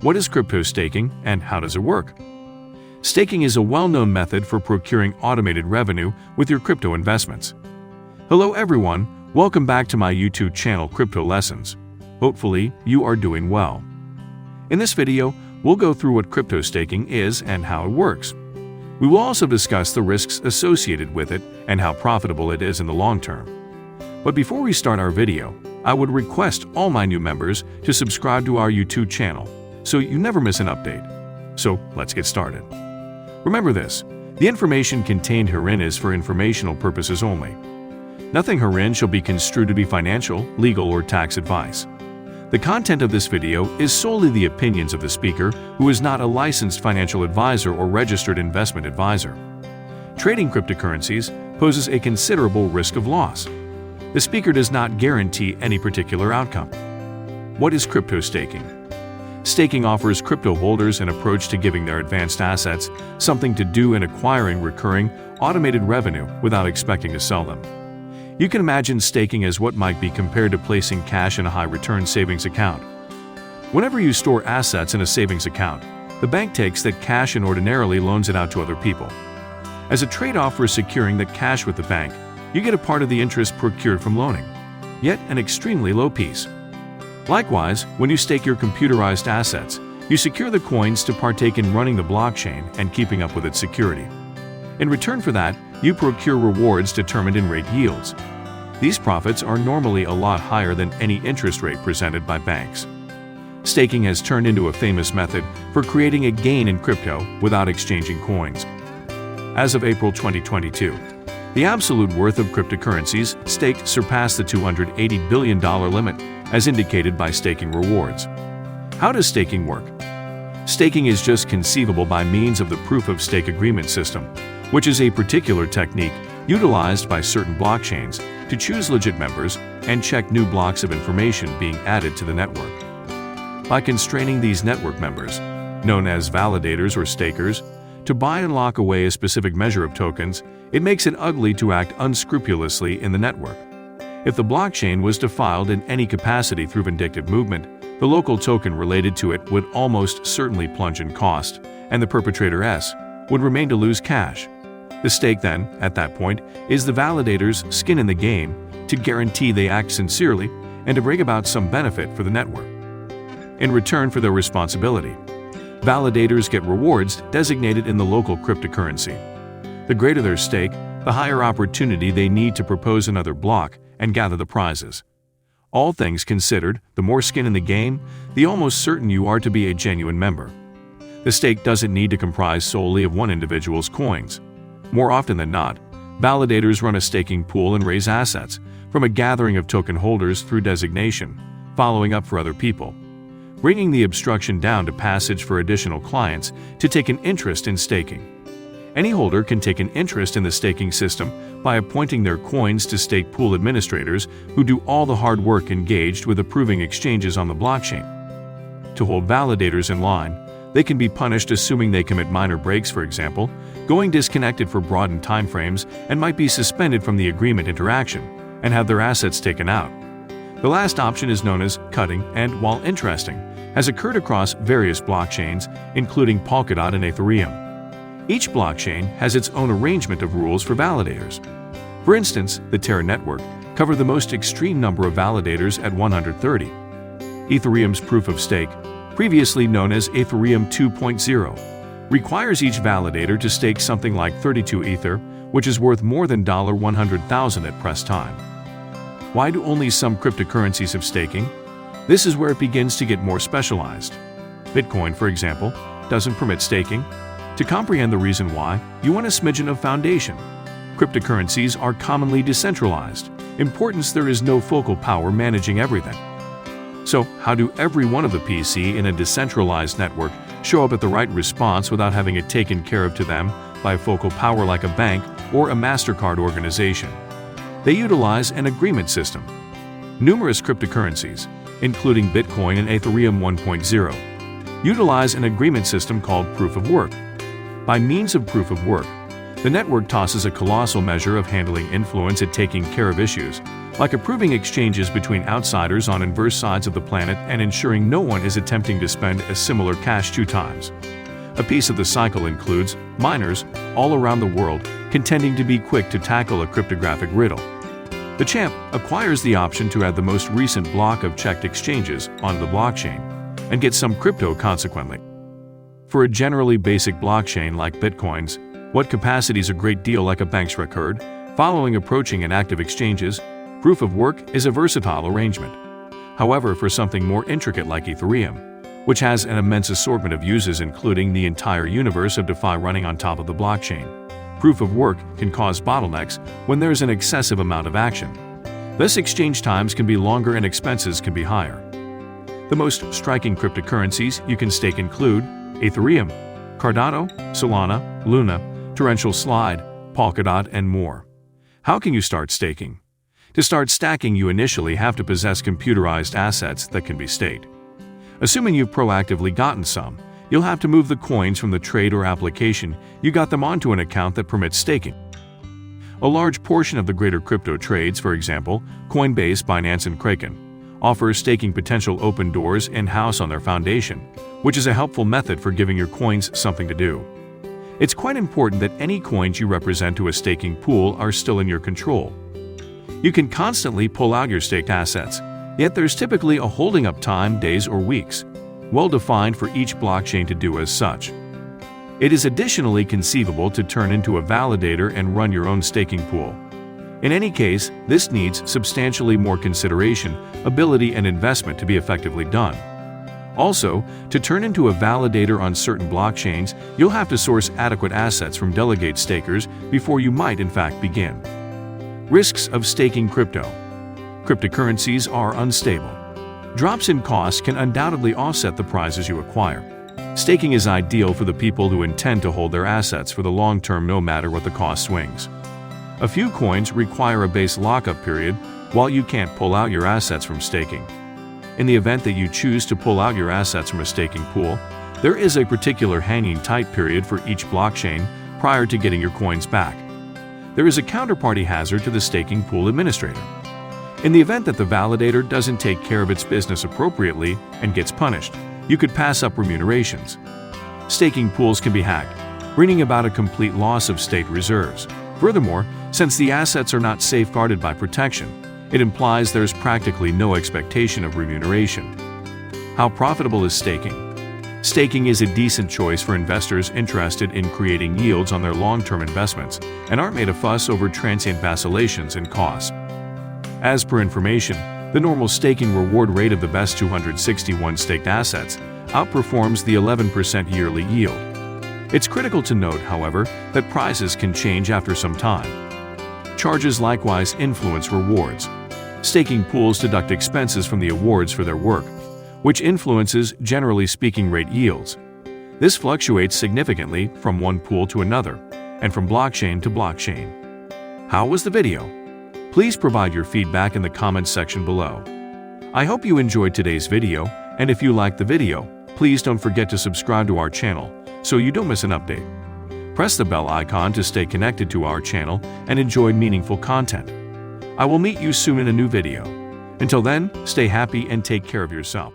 What is crypto staking and how does it work? Staking is a well-known method for procuring automated revenue with your crypto investments. Hello everyone, welcome back to my YouTube channel Crypto Lessons. Hopefully, you are doing well. In this video, we'll go through what crypto staking is and how it works. We will also discuss the risks associated with it and how profitable it is in the long term. But before we start our video, I would request all my new members to subscribe to our YouTube channel so you never miss an update. So let's get started. Remember this, the information contained herein is for informational purposes only. Nothing herein shall be construed to be financial, legal, or tax advice. The content of this video is solely the opinions of the speaker, who is not a licensed financial advisor or registered investment advisor. Trading cryptocurrencies poses a considerable risk of loss. The speaker does not guarantee any particular outcome. What is crypto staking? Staking offers crypto holders an approach to giving their advanced assets something to do in acquiring recurring, automated revenue without expecting to sell them. You can imagine staking as what might be compared to placing cash in a high-return savings account. Whenever you store assets in a savings account, the bank takes that cash and ordinarily loans it out to other people. As a trade-off for securing that cash with the bank, you get a part of the interest procured from loaning, yet an extremely low piece. Likewise, when you stake your computerized assets, you secure the coins to partake in running the blockchain and keeping up with its security. In return for that, you procure rewards determined in rate yields. These profits are normally a lot higher than any interest rate presented by banks. Staking has turned into a famous method for creating a gain in crypto without exchanging coins. As of April 2022, the absolute worth of cryptocurrencies staked surpassed the $280 billion limit, as indicated by staking rewards. How does staking work? Staking is just conceivable by means of the proof of stake agreement system, which is a particular technique utilized by certain blockchains to choose legit members and check new blocks of information being added to the network. By constraining these network members, known as validators or stakers, to buy and lock away a specific measure of tokens, it makes it ugly to act unscrupulously in the network. If the blockchain was defiled in any capacity through vindictive movement, the local token related to it would almost certainly plunge in cost, and the perpetrator would remain to lose cash. The stake then, at that point, is the validator's skin in the game to guarantee they act sincerely and to bring about some benefit for the network. In return for their responsibility, validators get rewards designated in the local cryptocurrency. The greater their stake, the higher opportunity they need to propose another block and gather the prizes. All things considered, the more skin in the game, the almost certain you are to be a genuine member. The stake doesn't need to comprise solely of one individual's coins. More often than not, validators run a staking pool and raise assets from a gathering of token holders through designation, following up for other people, bringing the obstruction down to passage for additional clients to take an interest in staking. Any holder can take an interest in the staking system by appointing their coins to stake pool administrators who do all the hard work engaged with approving exchanges on the blockchain. To hold validators in line, they can be punished assuming they commit minor breaks, for example, going disconnected for broadened timeframes, and might be suspended from the agreement interaction and have their assets taken out. The last option is known as cutting and, while interesting, has occurred across various blockchains, including Polkadot and Ethereum. Each blockchain has its own arrangement of rules for validators. For instance, the Terra network covered the most extreme number of validators at 130. Ethereum's proof of stake, previously known as Ethereum 2.0, requires each validator to stake something like 32 Ether, which is worth more than $100,000 at press time. Why do only some cryptocurrencies have staking? This is where it begins to get more specialized. Bitcoin, for example, doesn't permit staking. To comprehend the reason why, you want a smidgen of foundation. Cryptocurrencies are commonly decentralized. Importance: there is no focal power managing everything. So, how do every one of the PC in a decentralized network show up at the right response without having it taken care of to them by a focal power like a bank or a MasterCard organization? They utilize an agreement system. Numerous cryptocurrencies, including Bitcoin and Ethereum 1.0, utilize an agreement system called proof of work. By means of proof of work, the network tosses a colossal measure of handling influence at taking care of issues, like approving exchanges between outsiders on inverse sides of the planet and ensuring no one is attempting to spend a similar cash 2 times. A piece of the cycle includes miners all around the world contending to be quick to tackle a cryptographic riddle. The champ acquires the option to add the most recent block of checked exchanges onto the blockchain and get some crypto consequently. For a generally basic blockchain like Bitcoin's, what capacity is a great deal like a bank's record, following approaching and active exchanges, proof of work is a versatile arrangement. However, for something more intricate like Ethereum, which has an immense assortment of uses including the entire universe of DeFi running on top of the blockchain, proof of work can cause bottlenecks when there's an excessive amount of action. Thus, exchange times can be longer and expenses can be higher. The most striking cryptocurrencies you can stake include Ethereum, Cardano, Solana, Luna, Torrential Slide, Polkadot, and more. How can you start staking? To start stacking, you initially have to possess computerized assets that can be staked. Assuming you've proactively gotten some, you'll have to move the coins from the trade or application you got them onto an account that permits staking. A large portion of the greater crypto trades, for example, Coinbase, Binance, and Kraken, offers staking potential open doors in-house on their foundation, which is a helpful method for giving your coins something to do. It's quite important that any coins you represent to a staking pool are still in your control. You can constantly pull out your staked assets, yet there's typically a holding up time, days or weeks, well defined for each blockchain to do as such. It is additionally conceivable to turn into a validator and run your own staking pool. In any case, this needs substantially more consideration, ability, and investment to be effectively done. Also, to turn into a validator on certain blockchains, you'll have to source adequate assets from delegate stakers before you might in fact begin. Risks of staking crypto. Cryptocurrencies are unstable. Drops in cost can undoubtedly offset the prizes you acquire. Staking is ideal for the people who intend to hold their assets for the long term no matter what the cost swings. A few coins require a base lockup period while you can't pull out your assets from staking. In the event that you choose to pull out your assets from a staking pool, there is a particular hanging tight period for each blockchain prior to getting your coins back. There is a counterparty hazard to the staking pool administrator. In the event that the validator doesn't take care of its business appropriately and gets punished, you could pass up remunerations. Staking pools can be hacked, bringing about a complete loss of staked reserves. Furthermore, since the assets are not safeguarded by protection, it implies there's practically no expectation of remuneration. How profitable is staking? Staking is a decent choice for investors interested in creating yields on their long-term investments and aren't made a fuss over transient vacillations in cost. As per information, the normal staking reward rate of the best 261 staked assets outperforms the 11% yearly yield. It's critical to note, however, that prizes can change after some time. Charges likewise influence rewards. Staking pools deduct expenses from the awards for their work, which influences, generally speaking, rate yields. This fluctuates significantly from one pool to another and from blockchain to blockchain. How was the video? Please provide your feedback in the comments section below. I hope you enjoyed today's video, and if you liked the video, please don't forget to subscribe to our channel so you don't miss an update. Press the bell icon to stay connected to our channel and enjoy meaningful content. I will meet you soon in a new video. Until then, stay happy and take care of yourself.